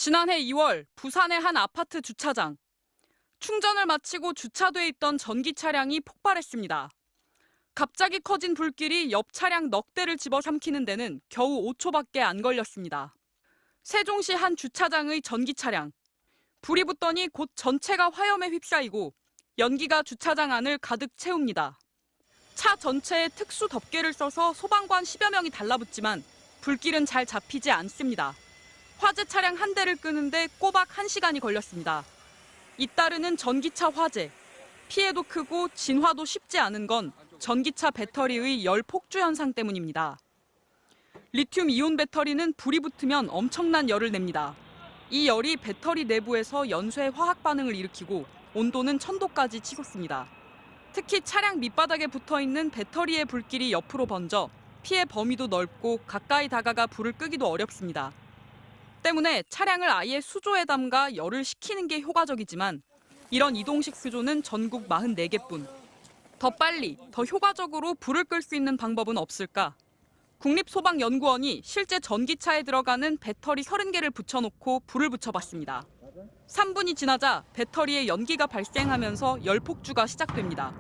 지난해 2월 부산의 한 아파트 주차장. 충전을 마치고 주차돼 있던 전기 차량이 폭발했습니다. 갑자기 커진 불길이 옆 차량 넉 대를 집어삼키는 데는 겨우 5초밖에 안 걸렸습니다. 세종시 한 주차장의 전기 차량. 불이 붙더니 곧 전체가 화염에 휩싸이고 연기가 주차장 안을 가득 채웁니다. 차 전체에 특수 덮개를 써서 소방관 10여 명이 달라붙지만 불길은 잘 잡히지 않습니다. 화재 차량 한 대를 끄는데 꼬박 1시간이 걸렸습니다. 잇따르는 전기차 화재. 피해도 크고 진화도 쉽지 않은 건 전기차 배터리의 열 폭주 현상 때문입니다. 리튬 이온 배터리는 불이 붙으면 엄청난 열을 냅니다. 이 열이 배터리 내부에서 연쇄 화학 반응을 일으키고 온도는 1000도까지 치솟습니다. 특히 차량 밑바닥에 붙어 있는 배터리의 불길이 옆으로 번져 피해 범위도 넓고 가까이 다가가 불을 끄기도 어렵습니다. 때문에 차량을 아예 수조에 담가 열을 식히는 게 효과적이지만 이런 이동식 수조는 전국 44개뿐. 더 빨리, 더 효과적으로 불을 끌 수 있는 방법은 없을까? 국립소방연구원이 실제 전기차에 들어가는 배터리 30개를 붙여놓고 불을 붙여봤습니다. 3분이 지나자 배터리에 연기가 발생하면서 열폭주가 시작됩니다.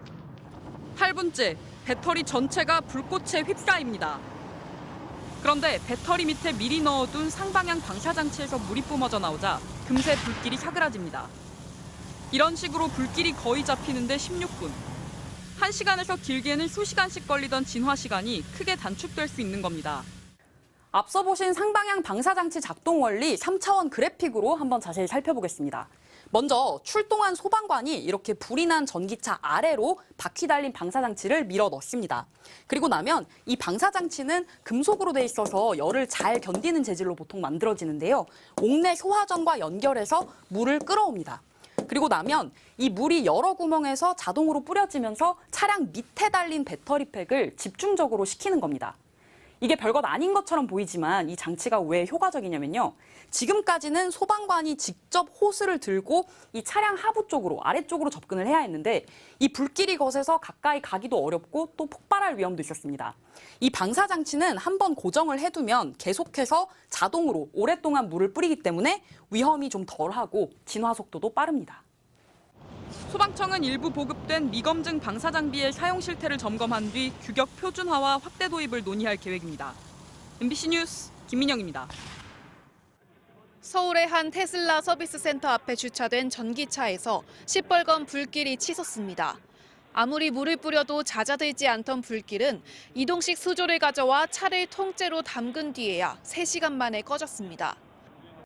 8분째, 배터리 전체가 불꽃에 휩싸입니다. 그런데 배터리 밑에 미리 넣어둔 상방향 방사장치에서 물이 뿜어져 나오자 금세 불길이 사그라집니다. 이런 식으로 불길이 거의 잡히는데 16분. 1시간에서 길게는 수시간씩 걸리던 진화 시간이 크게 단축될 수 있는 겁니다. 앞서 보신 상방향 방사장치 작동 원리 3차원 그래픽으로 한번 자세히 살펴보겠습니다. 먼저 출동한 소방관이 이렇게 불이 난 전기차 아래로 바퀴 달린 방사장치를 밀어 넣습니다. 그리고 나면 이 방사장치는 금속으로 돼 있어서 열을 잘 견디는 재질로 보통 만들어지는데요. 옥내 소화전과 연결해서 물을 끌어옵니다. 그리고 나면 이 물이 여러 구멍에서 자동으로 뿌려지면서 차량 밑에 달린 배터리팩을 집중적으로 식히는 겁니다. 이게 별것 아닌 것처럼 보이지만 이 장치가 왜 효과적이냐면요. 지금까지는 소방관이 직접 호스를 들고 이 차량 하부 쪽으로, 아래쪽으로 접근을 해야 했는데 이 불길이 거세서 가까이 가기도 어렵고 또 폭발할 위험도 있었습니다. 이 방사장치는 한번 고정을 해두면 계속해서 자동으로 오랫동안 물을 뿌리기 때문에 위험이 좀 덜하고 진화 속도도 빠릅니다. 소방청은 일부 보급된 미검증 방사장비의 사용 실태를 점검한 뒤 규격 표준화와 확대 도입을 논의할 계획입니다. MBC 뉴스 김민영입니다. 서울의 한 테슬라 서비스 센터 앞에 주차된 전기차에서 시뻘건 불길이 치솟습니다. 아무리 물을 뿌려도 잦아들지 않던 불길은 이동식 수조를 가져와 차를 통째로 담근 뒤에야 3시간 만에 꺼졌습니다.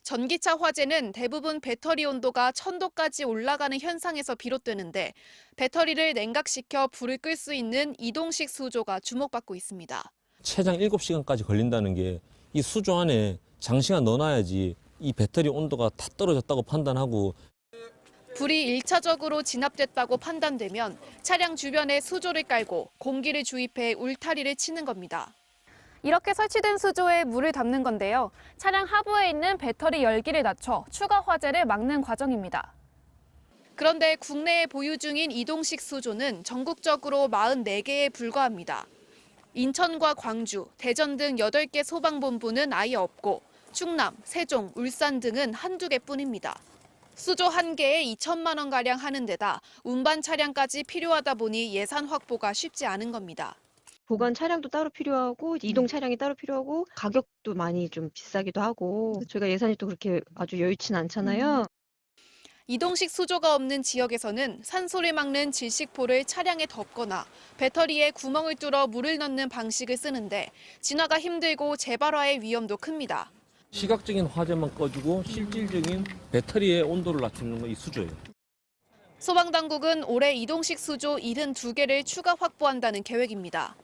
전기차 화재는 대부분 배터리 온도가 1000도까지 올라가는 현상에서 비롯되는데 배터리를 냉각시켜 불을 끌 수 있는 이동식 수조가 주목받고 있습니다. 최장 7시간까지 걸린다는 게 이 수조 안에 장시간 넣어놔야지 이 배터리 온도가 다 떨어졌다고 판단하고 불이 1차적으로 진압됐다고 판단되면 차량 주변에 수조를 깔고 공기를 주입해 울타리를 치는 겁니다. 이렇게 설치된 수조에 물을 담는 건데요. 차량 하부에 있는 배터리 열기를 낮춰 추가 화재를 막는 과정입니다. 그런데 국내에 보유 중인 이동식 수조는 전국적으로 44개에 불과합니다. 인천과 광주, 대전 등 8개 소방본부는 아예 없고 충남, 세종, 울산 등은 한두 개뿐입니다. 수조 1개에 2천만 원가량 하는 데다 운반 차량까지 필요하다 보니 예산 확보가 쉽지 않은 겁니다. 보관 차량도 따로 필요하고 이동 차량이 따로 필요하고 가격도 많이 좀 비싸기도 하고 저희가 예산이 또 그렇게 아주 여유치는 않잖아요. 이동식 수조가 없는 지역에서는 산소를 막는 질식포를 차량에 덮거나 배터리에 구멍을 뚫어 물을 넣는 방식을 쓰는데 진화가 힘들고 재발화의 위험도 큽니다. 시각적인 화재만 꺼주고 실질적인 배터리의 온도를 낮추는 건 이 수조예요. 소방당국은 올해 이동식 수조 72개를 추가 확보한다는 계획입니다.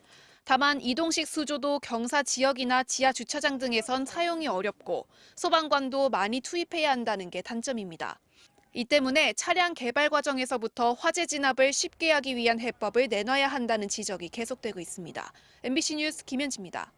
다만 이동식 수조도 경사 지역이나 지하 주차장 등에선 사용이 어렵고 소방관도 많이 투입해야 한다는 게 단점입니다. 이 때문에 차량 개발 과정에서부터 화재 진압을 쉽게 하기 위한 해법을 내놔야 한다는 지적이 계속되고 있습니다. MBC 뉴스 김현지입니다.